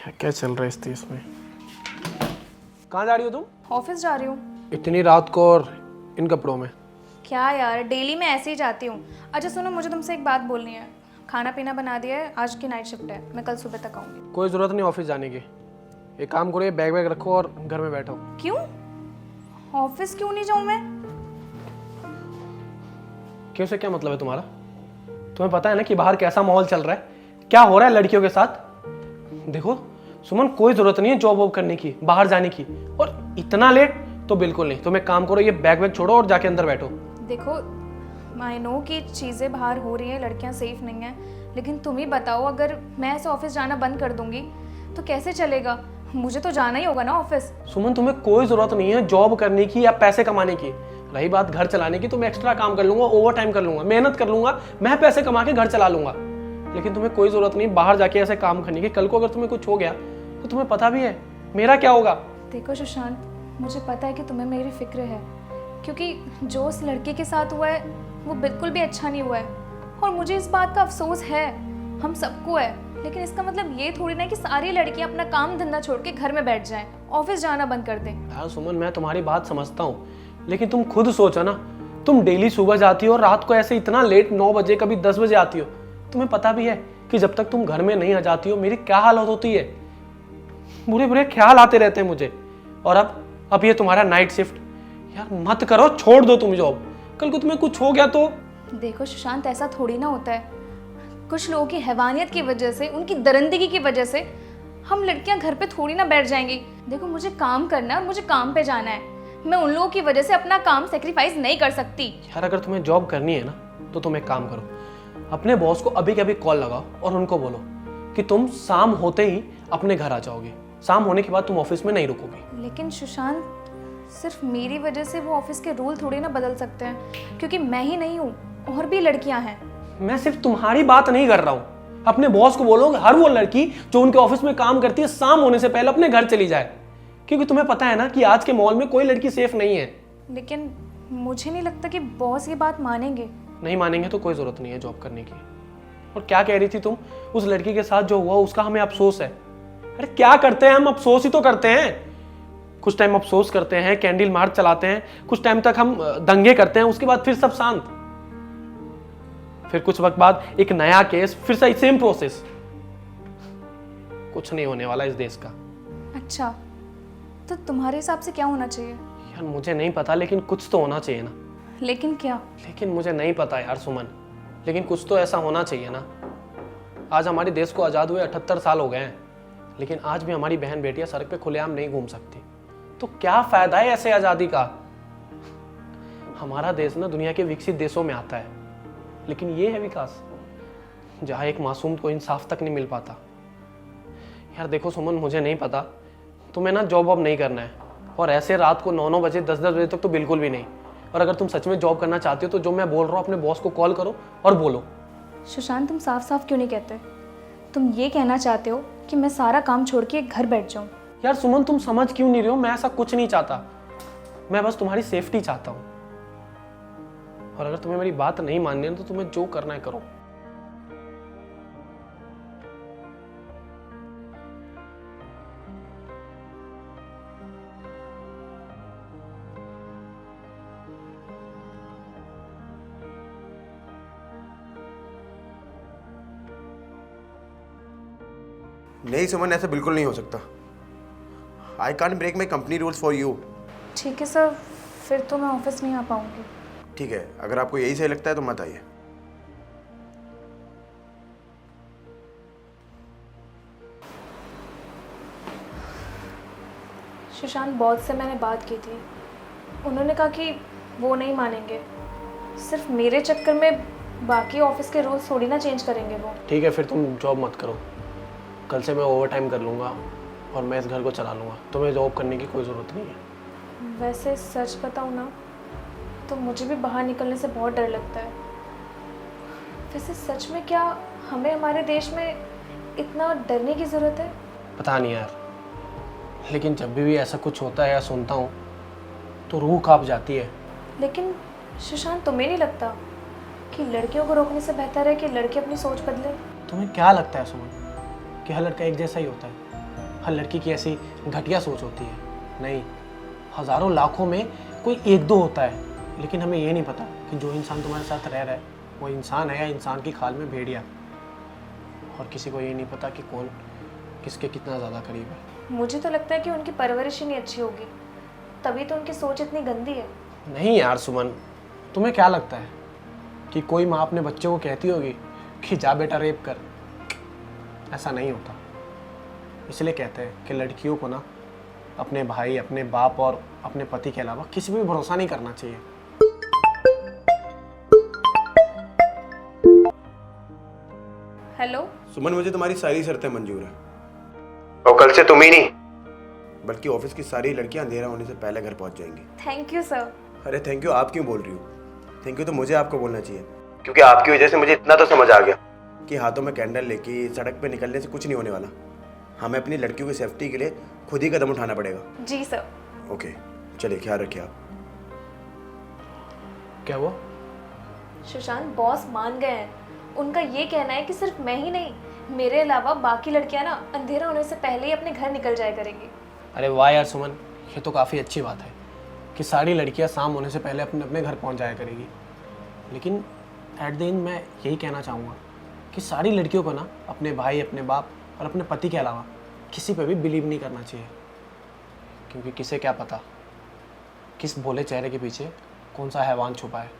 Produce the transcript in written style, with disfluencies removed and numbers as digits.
क्या क्या चल रहा है इस देश में। कहाँ जा रही हो तुम? ऑफिस जा रही हूँ। इतनी रात को और इन कपड़ों में? क्या यार, डेली मैं ऐसे ही जाती हूँ। अच्छा सुनो, मुझे तुमसे एक बात बोलनी है। खाना पीना बना दिया है, आज की नाइट शिफ्ट है, मैं कल सुबह तक आऊँगी। कोई ज़रूरत नहीं ऑफिस जाने की। एक काम करो, ये बैग वैग रखो और घर में बैठो। क्यों? ऑफिस क्यों नहीं जाऊँ मैं? क्यों से क्या मतलब है तुम्हारा? तुम्हें पता है ना कि बाहर कैसा माहौल चल रहा है, क्या हो रहा है लड़कियों के साथ। देखो सुमन, कोई ज़रूरत नहीं है जॉब वॉब करने की, बाहर जाने की, और इतना लेट तो बिल्कुल नहीं। तुम एक काम करो, ये बैग वैग छोड़ो और जाके अंदर बैठो। देखो, आई नो कि चीज़ें बाहर हो रही हैं, लड़कियां सेफ नहीं हैं, लेकिन तुम ही बताओ, अगर मैं ऐसे ऑफिस जाना बंद कर दूंगी तो कैसे चलेगा? मुझे तो जाना ही होगा ना ऑफिस। सुमन, तुम्हें कोई ज़रूरत नहीं है जॉब करने की या पैसे कमाने की। रही बात घर चलाने की, तो मैं एक्स्ट्रा काम कर लूंगा, ओवर टाइम कर लूंगा, मेहनत कर लूंगा, मैं पैसे कमा के घर चला लूंगा। लेकिन तुम्हें कोई ज़रूरत नहीं बाहर जाके ऐसे काम करने की। कल को अगर तुम्हें कुछ हो गया तो तुम्हें पता भी है मेरा क्या होगा। देखो सुशांत, मुझे पता है कि तुम्हें मेरी फिक्र है, क्योंकि जो उस लड़के के साथ हुआ है वो बिल्कुल भी अच्छा नहीं हुआ है, और मुझे इस बात का अफसोस है, हम सबको है। लेकिन इसका मतलब ये थोड़ी ना कि सारी लड़कियां अपना काम धंधा छोड़ के घर में बैठ जाएं, ऑफिस जाना बंद कर दें। यार सुमन, मैं तुम्हारी बात समझता हूँ, लेकिन तुम खुद सोचो ना, तुम डेली सुबह जाती हो और रात को ऐसे इतना लेट 9 बजे कभी 10 बजे आती हो। तुम्हें पता भी है कि जब तक तुम घर में नहीं आ जाती हो मेरी क्या हालत होती है। बुरे बुरे ख्याल आते रहते हैं मुझे। और अब ये तुम्हारा नाइट शिफ्ट। यार मत करो, छोड़ दो तुम जॉब। कल को तुम्हें कुछ हो गया तो? देखो सुशांत, ऐसा थोड़ी ना होता है। कुछ लोगों की हैवानियत की वजह से, उनकी दरिंदगी की वजह से हम लड़कियां घर पे थोड़ी ना बैठ जाएंगी। देखो, मुझे काम करना है और मुझे काम पे जाना है। मैं उन लोगों की वजह से अपना काम सेक्रीफाइस नहीं कर सकती। यार अगर तुम्हें जॉब करनी है ना तो तुम एक काम करो, अपने बॉस को अभी के अभी कॉल लगाओ और उनको बोलो कि तुम शाम होते ही अपने घर आ जाओगे। शाम होने के बाद तुम ऑफिस में नहीं रुकोगे। लेकिन सुशांत, सिर्फ मेरी वजह से वो ऑफिस के रूल थोड़ी ना बदल सकते हैं, क्योंकि मैं ही नहीं हूँ, और भी लड़कियां हैं। मैं सिर्फ तुम्हारी बात नहीं कर रहा हूँ। अपने बॉस को बोलो हर वो लड़की जो उनके ऑफिस में काम करती है शाम होने से पहले अपने घर चली जाए, क्योंकि तुम्हें पता है ना कि आज के माहौल में कोई लड़की सेफ नहीं है। लेकिन मुझे नहीं लगता कि बॉस ये बात मानेंगे। नहीं मानेंगे तो कोई जरूरत नहीं है जॉब करने की। और क्या कह रही थी तुम? उस लड़की के साथ जो हुआ उसका हमें अफसोस है। अरे क्या करते हैं हम? अफसोस ही तो करते हैं। कुछ टाइम अफसोस करते हैं, कैंडल मार्च चलाते हैं, कुछ टाइम तक हम दंगे करते हैं, उसके बाद फिर सब शांत। फिर कुछ वक्त बाद एक नया केस, फिर से सेम प्रोसेस। कुछ नहीं होने वाला इस देश का। अच्छा, तो तुम्हारे हिसाब से क्या होना चाहिए? यार मुझे नहीं पता, लेकिन कुछ तो होना चाहिए ना। लेकिन क्या? लेकिन मुझे नहीं पता यार सुमन, लेकिन कुछ तो ऐसा होना चाहिए ना। आज हमारे देश को आज़ाद हुए 78 साल हो गए हैं, लेकिन आज भी हमारी बहन बेटियां सड़क पे खुलेआम नहीं घूम सकती। तो क्या फायदा है ऐसे आज़ादी का? हमारा देश ना दुनिया के विकसित देशों में आता है, लेकिन ये है विकास जहाँ एक मासूम को इंसाफ तक नहीं मिल पाता। यार देखो सुमन, मुझे नहीं पता, तुम्हें ना जॉब वॉब नहीं करना है, और ऐसे रात को 9-9 बजे 10-10 बजे तक तो बिल्कुल भी नहीं। और अगर तुम सच में जॉब करना चाहती हो तो जो मैं बोल रहा हूँ अपने बॉस को कॉल करो और बोलो। सुशांत, तुम साफ साफ क्यों नहीं कहते? तुम ये कहना चाहते हो कि मैं सारा काम छोड़ के घर बैठ जाऊं? यार सुमन, तुम समझ क्यों नहीं रहे हो? मैं ऐसा कुछ नहीं चाहता, मैं बस तुम्हारी सेफ्टी चाहता हूँ। और अगर तुम्हें मेरी बात नहीं माननी है तो तुम्हें जो करना है करो। नहीं सुमन, ऐसा बिल्कुल नहीं हो सकता। I can't break my company rules for you. ठीक है सर, फिर तो मैं ऑफिस नहीं आ पाऊंगी। ठीक है, अगर आपको यही सही लगता है तो मत आइए। सुशांत, बॉस से मैंने बात की थी, उन्होंने कहा कि वो नहीं मानेंगे। सिर्फ मेरे चक्कर में बाकी ऑफिस के रूल्स थोड़ी ना चेंज करेंगे वो। ठीक है, फिर तुम जॉब मत करो। कल से मैं ओवर टाइम कर लूँगा और मैं इस घर को चला लूँगा। तुम्हें जॉब करने की कोई ज़रूरत नहीं है। वैसे सच बताऊँ ना तो मुझे भी बाहर निकलने से बहुत डर लगता है। वैसे सच में क्या हमें हमारे देश में इतना डरने की ज़रूरत है? पता नहीं यार, लेकिन जब भी ऐसा कुछ होता है या सुनता हूँ तो रूह कांप जाती है। लेकिन सुशांत, तुम्हें नहीं लगता कि लड़कियों को रोकने से बेहतर है कि लड़के अपनी सोच बदले? तुम्हें क्या लगता है सुमन कि हर लड़का एक जैसा ही होता है? हर लड़की की ऐसी घटिया सोच होती है। नहीं, हज़ारों लाखों में कोई एक दो होता है, लेकिन हमें ये नहीं पता कि जो इंसान तुम्हारे साथ रह रहा है वो इंसान है या इंसान की खाल में भेड़िया। और किसी को ये नहीं पता कि कौन किसके कितना ज़्यादा करीब है। मुझे तो लगता है कि उनकी परवरिश ही नहीं अच्छी होगी, तभी तो उनकी सोच इतनी गंदी है। नहीं यार सुमन, तुम्हें क्या लगता है कि कोई माँ अपने बच्चे को कहती होगी कि जा बेटा रेप कर? ऐसा नहीं होता। इसलिए कहते हैं कि लड़कियों को ना अपने भाई, अपने बाप और अपने पति के अलावा किसी पे भी भरोसा नहीं करना चाहिए। हेलो। सुमन, मुझे तुम्हारी सारी शर्तें मंजूर है, और कल से तुम ही नहीं बल्कि ऑफिस की सारी लड़कियां अंधेरा होने से पहले घर पहुंच जाएंगी। Thank you sir. अरे थैंक यू आप क्यों बोल रही हो? थैंक यू तो मुझे आपको बोलना चाहिए, क्योंकि आपकी वजह से मुझे इतना तो समझ आ गया कि हाथों में कैंडल लेके सड़क पे निकलने से कुछ नहीं होने वाला। हमें अपनी लड़कियों की सेफ्टी के लिए खुद ही कदम उठाना पड़ेगा। जी सर। ओके, चलिए ख्याल रखिए आप। क्या हुआ? सुशांत बॉस मान गए हैं। उनका ये कहना है कि सिर्फ मैं ही नहीं, मेरे अलावा बाकी लड़कियां ना अंधेरा होने से पहले ही अपने घर निकल जाया करेंगी। अरे वाह यार सुमन, ये तो काफ़ी अच्छी बात है कि सारी लड़कियां शाम होने से पहले अपने अपने घर पहुंच जाया करेगी। लेकिन एट द एंड मैं यही कहना चाहूँगा कि सारी लड़कियों को ना अपने भाई, अपने बाप और अपने पति के अलावा किसी पे भी बिलीव नहीं करना चाहिए, क्योंकि किसे क्या पता किस भोले चेहरे के पीछे कौन सा हैवान छुपा है।